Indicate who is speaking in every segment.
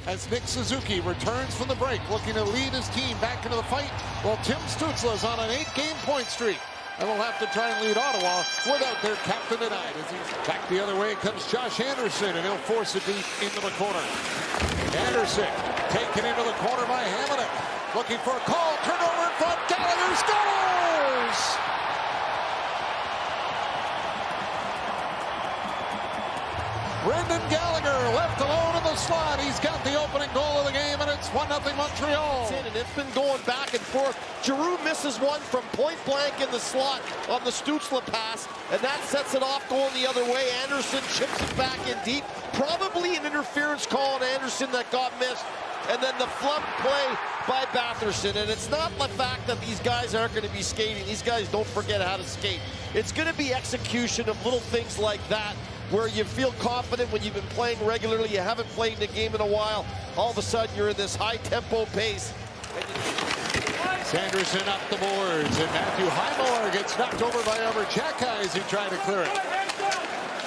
Speaker 1: As Nick Suzuki returns from the break, looking to lead his team back into the fight, while Tim Stützle is on an 8-game point streak. And will have to try and lead Ottawa without their captain tonight. As he's back the other way comes Josh Anderson, and he'll force it deep into the corner. Anderson taken into the corner by Hamonic. Looking for a call, turnover in front, Gallagher scores! Brendan Gallagher left alone in the slot. He's got the opening goal of the game, and it's 1-0 Montreal.
Speaker 2: And it's been going back and forth. Giroux misses one from point blank in the slot on the Stützle pass, and that sets it off going the other way. Anderson chips it back in deep. Probably an interference call on Anderson that got missed. And then the flub play by Batherson. And it's not the fact that these guys aren't going to be skating. These guys don't forget how to skate. It's going to be execution of little things like that, where you feel confident when you've been playing regularly, you haven't played in a game in a while, all of a sudden you're in this high-tempo pace.
Speaker 1: Sanderson up the boards, and Matthew Highmore gets knocked over by Juraj as he tried to clear it.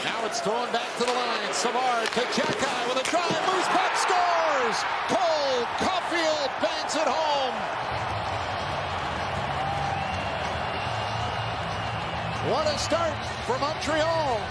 Speaker 1: Now it's thrown back to the line. Savard to Juraj with a drive, moves puck, scores! Cole Caulfield banks it home. What a start for Montreal.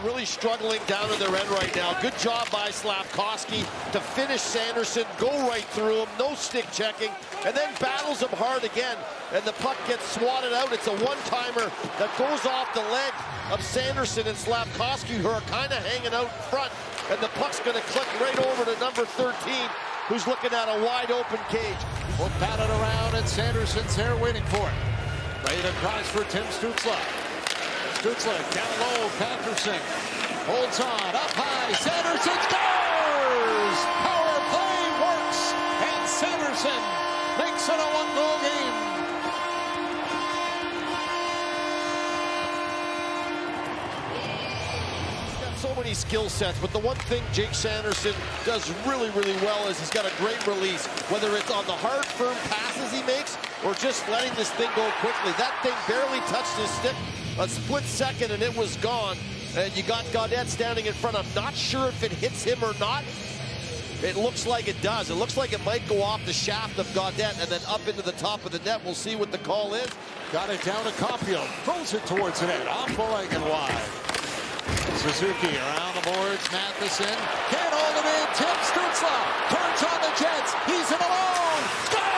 Speaker 2: Really struggling down in their end right now. Good job by Slafkovsky to finish Sanderson, go right through him, no stick checking, and then battles him hard again, and the puck gets swatted out. It's a one-timer that goes off the leg of Sanderson and Slafkovsky, who are kind of hanging out front, and the puck's going to click right over to number 13, who's looking at a wide-open cage.
Speaker 1: We'll bat it around, and Sanderson's there waiting for it. Right across for Tim Stützle. Stützle down low, Patterson holds on, up high, Sanderson scores! Power play works, and Sanderson makes it a one-goal game.
Speaker 2: He's got so many skill sets, but the one thing Jake Sanderson does really, really well is he's got a great release, whether it's on the hard, firm passes he makes or just letting this thing go quickly. That thing barely touched his stick. A split second and it was gone, and you got Gaudette standing in front. I'm not sure if it hits him or not. It looks like it does. It looks like it might go off the shaft of Gaudette and then up into the top of the net. We'll see what the call is.
Speaker 1: Got it down to Caulfield, throws it towards the net, off the leg and wide. Suzuki around the boards, Matheson can't hold it in. Tim Stützle turns on the Jets. He's in alone. Scores!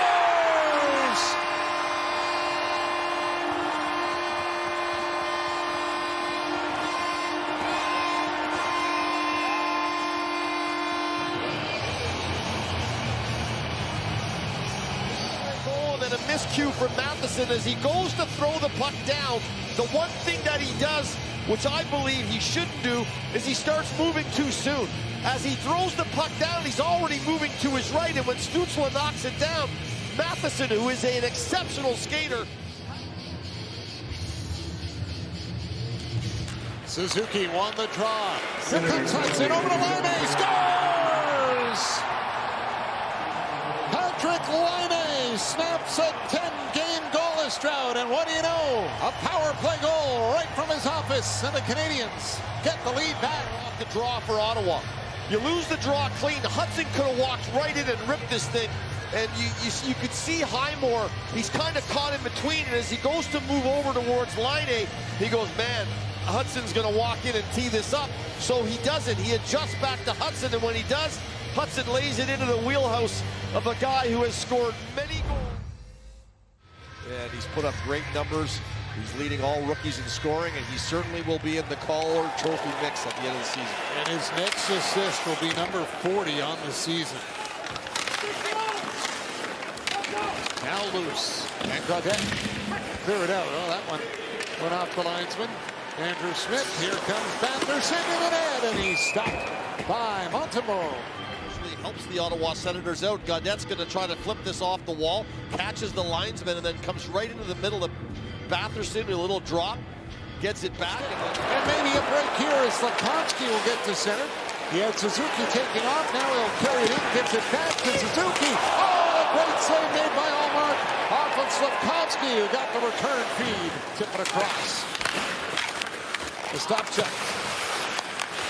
Speaker 2: And a miscue from Matheson as he goes to throw the puck down. The one thing that he does, which I believe he shouldn't do, is he starts moving too soon. As he throws the puck down, he's already moving to his right, and when Stützle knocks it down, Matheson, who is an exceptional skater.
Speaker 1: Suzuki won the draw. Here comes Hudson over to Laine, scores! Patrick Laine snaps a 10-game goalless drought, and what do you know? A power play goal right from his office, and the Canadiens get the lead back.
Speaker 2: Off the draw for Ottawa. You lose the draw clean. Hudson could have walked right in and ripped this thing, and you could see Highmore. He's kind of caught in between, and as he goes to move over towards Laine, he goes, man, Hudson's going to walk in and tee this up. So he doesn't. He adjusts back to Hudson, and when he does, Hudson lays it into the wheelhouse of a guy who has scored many goals. And he's put up great numbers. He's leading all rookies in scoring, and he certainly will be in the Calder Trophy mix at the end of the season.
Speaker 1: And his next assist will be number 40 on the season. Now loose. And Gaudette clear it out. Oh, that one went off the linesman. Andrew Smith. Here comes Batherson in the net, and he's stopped by Montembeault.
Speaker 2: Helps the Ottawa Senators out. Gaudette's going to try to flip this off the wall, catches the linesman, and then comes right into the middle of Batherson. A little drop, gets it back.
Speaker 1: And maybe a break here as Slafkovsky will get to center. He had Suzuki taking off. Now he'll carry it in, gets it back to Suzuki. Oh, a great save made by Allmark off of Slafkovsky, who got the return feed. Tip it across. The stop check.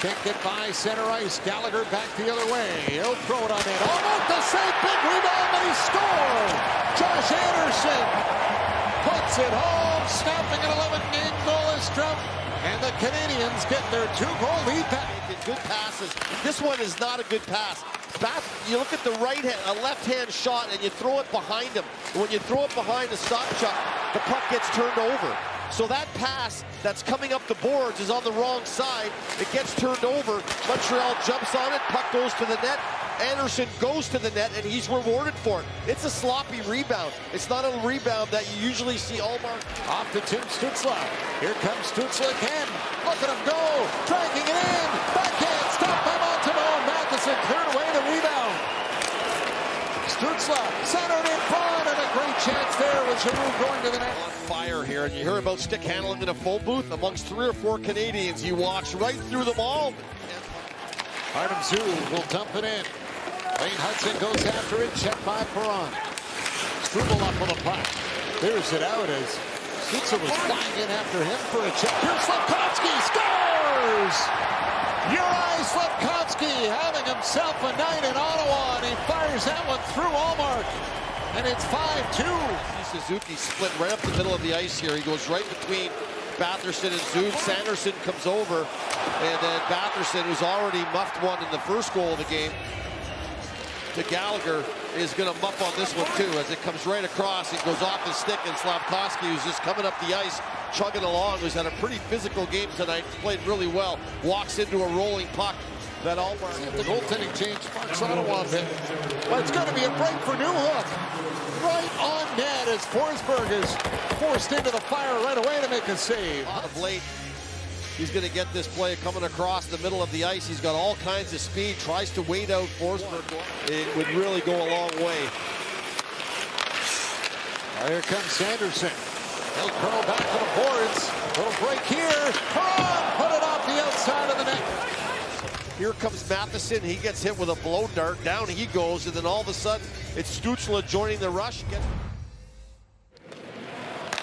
Speaker 1: Kick it by center ice. Gallagher back the other way. He'll throw it on in. Almost the save. Big rebound, and he scored. Josh Anderson puts it home, snapping an 11-game goalless drought. And the Canadiens get their 2-goal lead back.
Speaker 2: Good passes. This one is not a good pass. You look at the left-hand shot, and you throw it behind him. When you throw it behind the stop shot, the puck gets turned over. So that pass that's coming up the boards is on the wrong side. It gets turned over. Montreal jumps on it. Puck goes to the net. Anderson goes to the net, and he's rewarded for it. It's a sloppy rebound. It's not a rebound that you usually see Allmark.
Speaker 1: Off to Tim Stützle. Here comes Stützle again. Look at him go. Dragging it in. Backhand. Stopped by Montembeault. Matheson cleared away the rebound. Stützle centered in front, and a great chance there with Giroux going to the net.
Speaker 2: On fire here, and you hear about stick handling in a full booth amongst 3 or 4 Canadians. He walks right through them all.
Speaker 1: Artem Zub will dump it in. Lane Hudson goes after it, checked by Perron. Struble up on the puck. Clears it out as Stützle was flying in after him for a check. Here's Slafkovsky, scores! Juraj Slafkovsky having himself a night in Ottawa, and he fires that one through Allmark. And it's 5-2.
Speaker 2: Suzuki split right up the middle of the ice here. He goes right between Batherson and Zub. Sanderson comes over, and then Batherson, who's already muffed one in the first goal of the game, to Gallagher, is going to muff on this one too, as it comes right across. It goes off his stick, and Slafkovsky, who's just coming up the ice, chugging along, who's had a pretty physical game tonight, played really well, walks into a rolling puck. That Allmark.
Speaker 1: See if the goaltending change sparks Ottawa a bit. But it's going to be a break for Newhook. Right on net as Forsberg is forced into the fire right away to make a save.
Speaker 2: Of late, he's going to get this play coming across the middle of the ice. He's got all kinds of speed, tries to wait out Forsberg. It would really go a long way.
Speaker 1: Here comes Sanderson. He'll curl back to the boards. Little break here. Put it off the outside of the net.
Speaker 2: Here comes Matheson. He gets hit with a blow dart. Down he goes, and then all of a sudden, it's Stützle joining the rush.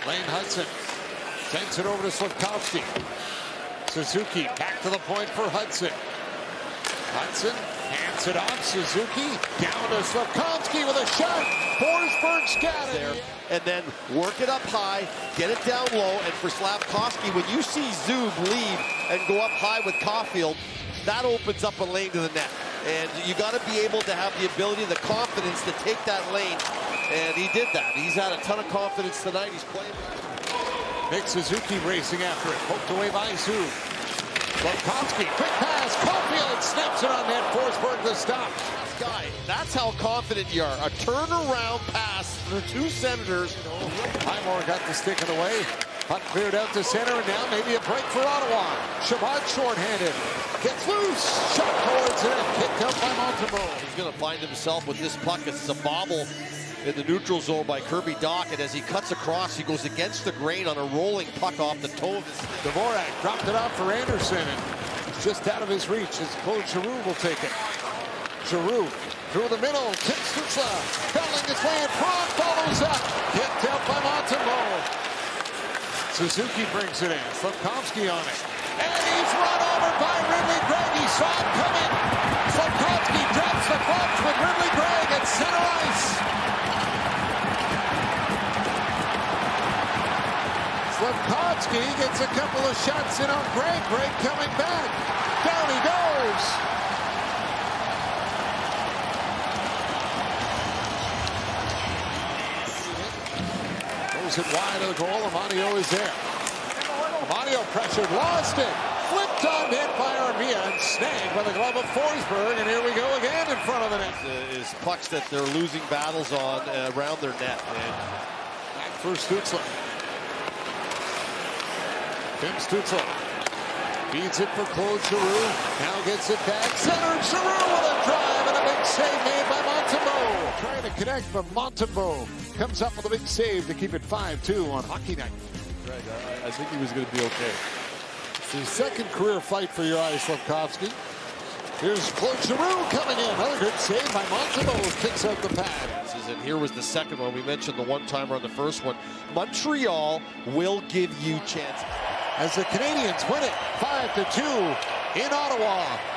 Speaker 1: Lane Hudson sends it over to Slafkovsky. Suzuki back to the point for Hudson. Hudson hands it off. Suzuki down to Slafkovsky with a shot. Forsberg scattered there.
Speaker 2: And then work it up high, get it down low, and for Slafkovsky, when you see Zub lead and go up high with Caulfield, that opens up a lane to the net. And you got to be able to have the ability, the confidence to take that lane. And he did that. He's had a ton of confidence tonight. He's playing.
Speaker 1: Nick Suzuki racing after it. Poked away by Zub. Slafkovsky, quick pass. Caulfield snaps it on net. Forsberg the stop.
Speaker 2: Guy, that's how confident you are. A turnaround pass for 2 Senators.
Speaker 1: Highmore got the stick in the way. Puck cleared out to center, and now maybe a break for Ottawa. Shabbat shorthanded. Gets loose. Shot towards it. Kicked out by Montembeault.
Speaker 2: He's going to find himself with this puck. It's a bobble in the neutral zone by Kirby Dach, and as he cuts across, he goes against the grain on a rolling puck off the toe of his stick.
Speaker 1: Dvorak dropped it off for Anderson, and it's just out of his reach as Claude Giroux will take it. Giroux through the middle. Tim Stützle battling his way in front. Follows up. Kicked out by Montembeault. Suzuki brings it in. Slafkovsky on it. And he's run over by Ridley Gregg. He saw it coming. Slafkovsky drops the punch with Ridley Gregg at center ice. Slafkovsky gets a couple of shots in on Gregg. Gregg coming back. Down he goes. It wide of the goal. Amadio is there. Amadio pressured, lost it. Flipped on net by Armia and snagged by the glove of Forsberg. And here we go again in front of the net.
Speaker 2: Is pucks that they're losing battles on around their net. And
Speaker 1: back for Stützle. Tim Stützle feeds it for Claude Giroux. Now gets it back. Center Giroux with a drive and a big save made by Montembeault. Trying to connect, but Montembeault comes up with a big save to keep it 5-2 on Hockey Night.
Speaker 3: Greg, I think he was going to be okay.
Speaker 1: It's his second career fight for Juraj Slafkovsky. Here's Claude Giroux coming in. Another good save by Montembeault. Kicks out the pad.
Speaker 2: And here was the second one. We mentioned the one-timer on the first one. Montreal will give you chances.
Speaker 1: As the Canadiens win it 5-2 in Ottawa.